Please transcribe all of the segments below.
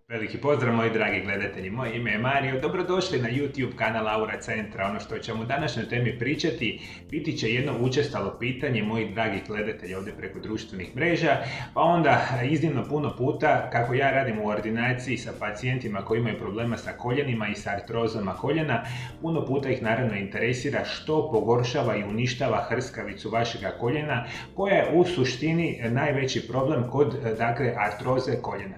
Veliki pozdrav moji dragi gledatelji, moje ime je Mario, dobrodošli na YouTube kanal Aura Centra. Ono što ćemo u današnjoj temi pričati biti će jedno učestalo pitanje mojih dragih gledatelja ovdje preko društvenih mreža, pa onda iznimno puno puta kako ja radim u ordinaciji sa pacijentima koji imaju problema sa koljenima i sa artrozama koljena, puno puta ih naravno interesira što pogoršava i uništava hrskavicu vašega koljena, koja je u suštini najveći problem kod artroze koljena.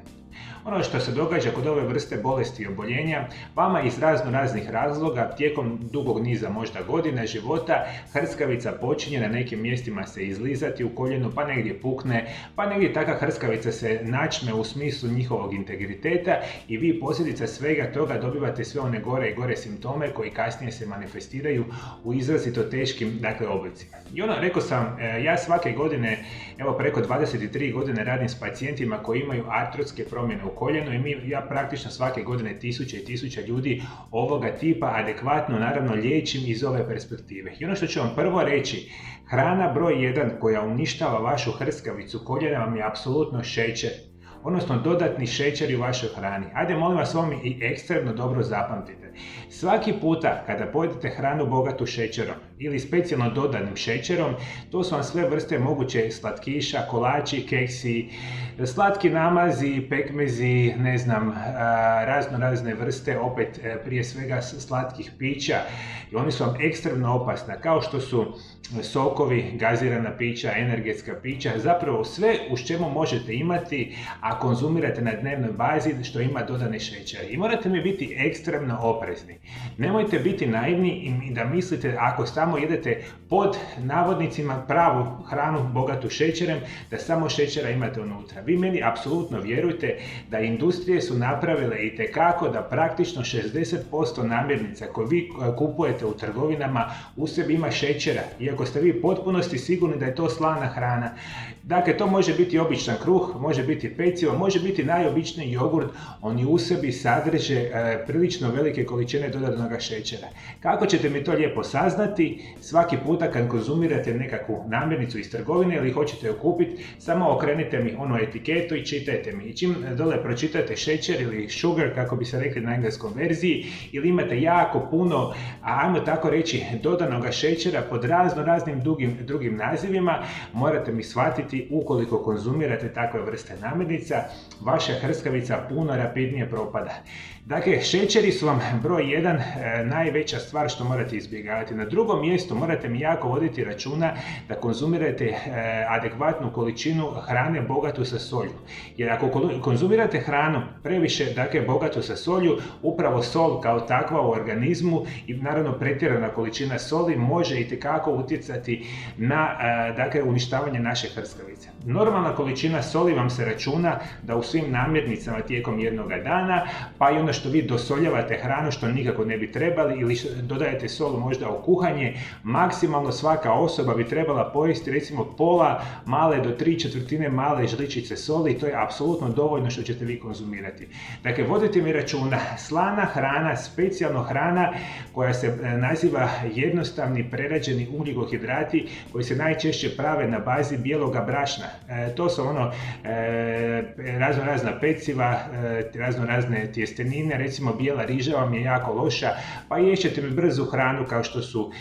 Ono što se događa kod ove vrste bolesti i oboljenja, vama iz raznih razloga, tijekom dugog niza možda godina života, hrskavica počinje na nekim mjestima se izlizati u koljenu, pa negdje pukne, pa negdje takva hrskavica se načme u smislu njihovog integriteta i vi posljedica svega toga dobivate sve one gore i gore simptome koji kasnije se manifestiraju u izrazito teškim oblicima. I rekao sam, ja svake godine, evo preko 23 godine radim s pacijentima koji imaju artrotske promjene u koljenu i ja praktično svake godine tisuće i tisuće ljudi ovoga tipa adekvatno naravno liječim iz ove perspektive. I ono što ću vam prvo reći, hrana broj 1 koja uništava vašu hrskavicu koljena vam je apsolutno šećer, odnosno dodatni šećeri u vašoj hrani. Ajde molim vas, ovo mi i ekstremno dobro zapamtite. Svaki puta kada pojedete hranu bogatu šećerom ili specijalno dodanim šećerom, to su vam sve vrste moguće slatkiša, kolači, keksi, slatki namazi, pekmezi, ne znam, razne vrste, opet prije svega slatkih pića, i oni su vam ekstremno opasna, kao što su sokovi, gazirana pića, energetska pića, zapravo sve u čemu možete imati, a konzumirate na dnevnoj bazi što ima dodane šećere. I morate mi biti ekstremno oprezni. Nemojte biti naivni i da mislite ako samo jedete pod navodnicima pravu hranu bogatu šećerem, da samo šećera imate unutra. Vi meni apsolutno vjerujte da industrije su napravile itekako da praktično 60% namirnica koje vi kupujete u trgovinama u sebi ima šećera, iako ste vi potpunosti sigurni da je to slana hrana. Dakle, to može biti običan kruh, može biti pecivo, može biti najobičniji jogurt, oni u sebi sadrže prilično velike količine dodatnog šećera. Kako ćete mi to lijepo saznati? Svaki puta kad konzumirate nekakvu namirnicu iz trgovine ili hoćete ju kupiti, samo okrenite mi onu etiketu i čitajte mi. I čim dole pročitate šećer ili sugar, kako bi se rekli na engleskom verziji, ili imate jako puno, ajmo tako reći, dodanoga šećera pod raznim drugim nazivima, morate mi shvatiti, ukoliko konzumirate takve vrste namirnica, vaša hrskavica puno rapidnije propada. Dakle, šećeri su vam broj 1 najveća stvar što morate izbjegavati. Na drugom mjestu morate mi jako voditi računa da konzumirate adekvatnu količinu hrane bogatu sa solju. Jer ako konzumirate hranu previše, bogatu sa solju, upravo sol kao takva u organizmu i naravno pretjerana količina soli može itekako utjecati na uništavanje naše hrskavice. Normalna količina soli vam se računa da u svim namirnicama tijekom jednoga dana, pa i ono što vi dosoljavate hranu što nikako ne bi trebali ili dodajete sol možda u kuhanje, maksimalno svaka osoba bi trebala pojesti recimo pola male do 3/4 male žličice soli, to je apsolutno dovoljno što ćete vi konzumirati. Dakle, vodite mi računa, slana hrana, specijalno hrana koja se naziva jednostavni prerađeni ugljikohidrati koji se najčešće prave na bazi bijeloga brašna. To su razna peciva, razne tjestenine, recimo bijela riža vam je jako loša, pa ješćete mi brzu hranu kao što su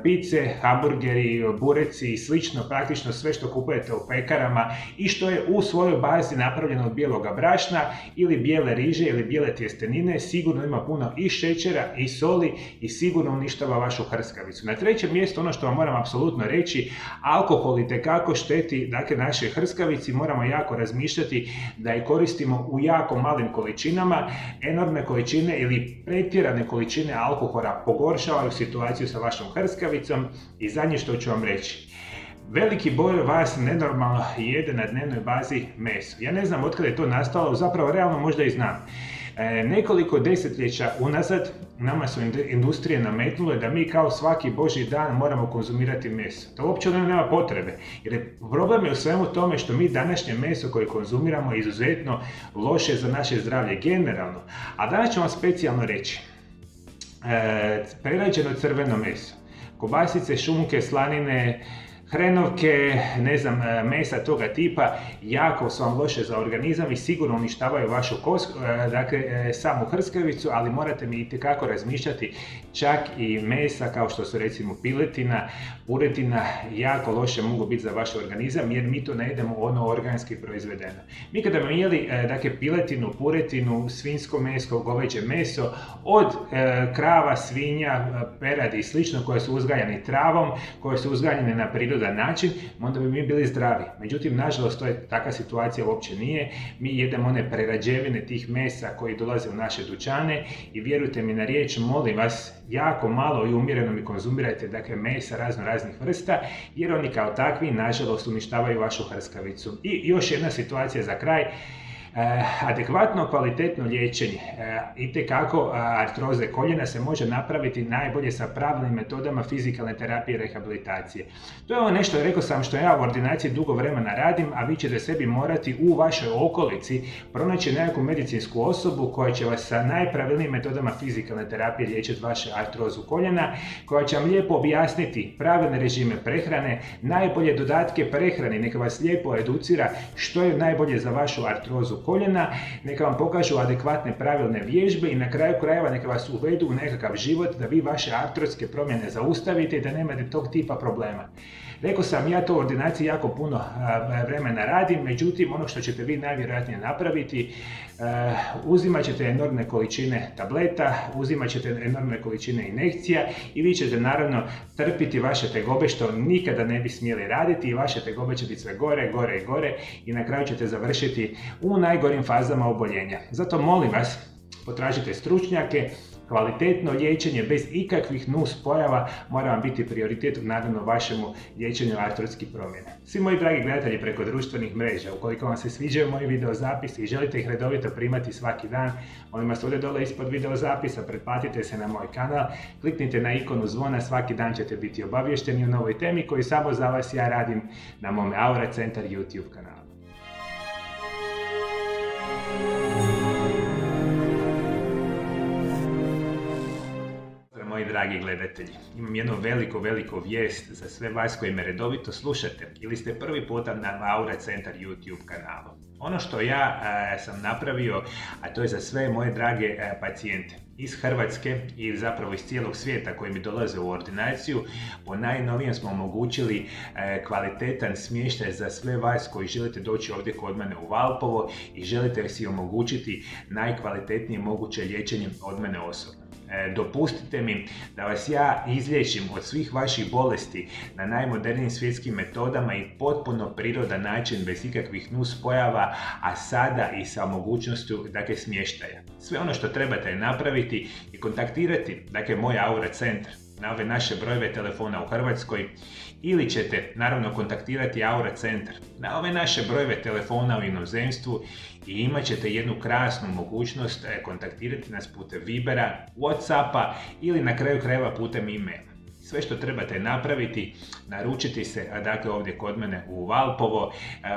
pice, hamburgeri, bureci i slično, praktično sve što kupujete u pekarama i što je u svojoj bazi napravljeno od bijeloga brašna ili bijele riže ili bijele tjestenine, sigurno ima puno i šećera i soli i sigurno uništava vašu hrskavicu. Na trećem mjestu, ono što vam moram apsolutno reći, alkohol itekako šteti našoj hrskavici, moramo jako razmišljati da je koristimo u jako malim količinama. Enormne količine ili pretjerane količine alkohola pogoršavaju situaciju sa vašom hrskavicom. I zadnje što ću vam reći, veliki broj vas nenormalno jede na dnevnoj bazi meso. Ja ne znam od kada je to nastalo, zapravo realno možda i znam. Nekoliko desetljeća unazad nama su industrije nametnule da mi kao svaki božji dan moramo konzumirati meso. To uopće nema potrebe, jer problem je u svemu tome što mi današnje meso koje konzumiramo je izuzetno loše za naše zdravlje generalno. A danas ću vam specijalno reći, prerađeno crveno meso, kobasice, šunke, slanine, hrenovke, ne znam, mesa toga tipa, jako su vam loše za organizam i sigurno uništavaju vašu dakle, samu hrskavicu, ali morate mi itekako razmišljati, čak i mesa kao što su recimo piletina, puretina, jako loše mogu biti za vaš organizam jer mi to ne jedemo ono organski proizvedeno. Mi kada bi jeli dakle, piletinu, puretinu, svinjsko meso, goveđe meso od krava, svinja, peradi i slično koje su uzgajane travom, koje su uzgajane na prirodan način, onda bi mi bili zdravi. Međutim, nažalost, takva situacija uopće nije. Mi jedemo one prerađevine tih mesa koji dolaze u naše dućane i vjerujte mi na riječ, molim vas, jako malo i umjereno mi konzumirajte dakle, mesa raznih vrsta, jer oni kao takvi, nažalost, uništavaju vašu hrskavicu. I još jedna situacija za kraj. Adekvatno kvalitetno liječenje itekako artroze koljena se može napraviti najbolje sa pravilnim metodama fizikalne terapije i rehabilitacije. To je ono nešto, rekao sam, što ja u ordinaciji dugo vremena radim, a vi ćete sebi morati u vašoj okolici pronaći nekakvu medicinsku osobu koja će vas sa najpravilnijim metodama fizikalne terapije liječiti vaše artrozu koljena, koja će vam lijepo objasniti pravilne režime prehrane, najbolje dodatke prehrani, neka vas lijepo educira što je najbolje za vašu artrozu koljena, neka vam pokažu adekvatne pravilne vježbe i na kraju krajeva neka vas uvedu u nekakav život da vi vaše artrotske promjene zaustavite i da nemate tog tipa problema. Rekao sam, ja to u ordinaciji jako puno vremena radim, međutim ono što ćete vi najvjerojatnije napraviti, uzimat ćete enormne količine tableta, uzimat ćete enormne količine injekcija i vi ćete naravno trpiti vaše tegobe što nikada ne bi smjeli raditi i vaše tegobe će biti sve gore, gore i gore i na kraju ćete završiti u najgorim fazama oboljenja. Zato molim vas, potražite stručnjake, kvalitetno liječenje bez ikakvih nuspojava mora vam biti prioritet naravno vašemu liječenju artrotskih promjena. Svi moji dragi gledatelji preko društvenih mreža, ukoliko vam se sviđaju moji videozapisi i želite ih redovito primati svaki dan, molim vas ovdje dole ispod videozapisa pretplatite se na moj kanal, kliknite na ikonu zvona, svaki dan ćete biti obavješteni o novoj temi koju samo za vas ja radim na mome Aura Centar YouTube kanalu. Moji dragi gledatelji, imam jednu veliku vijest za sve vas koji me redovito slušate ili ste prvi puta na Aura Centar YouTube kanalu. Ono što ja sam napravio, a to je za sve moje drage pacijente iz Hrvatske i zapravo iz cijelog svijeta koji mi dolaze u ordinaciju, po najnovijem smo omogućili kvalitetan smještaj za sve vas koji želite doći ovdje kod mene u Valpovo i želite si omogućiti najkvalitetnije moguće liječenje od mene osobno. Dopustite mi da vas ja izliječim od svih vaših bolesti na najmodernijim svjetskim metodama i potpuno prirodan način bez ikakvih nuspojava, a sada i sa mogućnošću dakle, smještaja. Sve ono što trebate napraviti i kontaktirati dakle, moj Aura Centar na ove naše brojeve telefona u Hrvatskoj ili ćete naravno kontaktirati Aura Centar na ove naše brojeve telefona u inozemstvu i imat ćete jednu krasnu mogućnost kontaktirati nas putem Vibera, Whatsappa ili na kraju krajeva putem e-maila. Sve što trebate napraviti, naručiti se dakle, ovdje kod mene u Valpovo,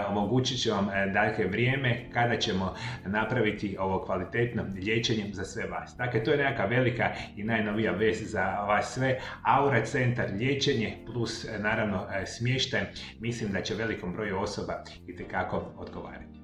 omogućit će vam dakle, vrijeme kada ćemo napraviti ovo kvalitetno liječenje za sve vas. Dakle, to je neka velika i najnovija vest za vas sve. Aura Centar liječenje plus naravno smještaj, mislim da će velikom broju osoba itekako odgovarati.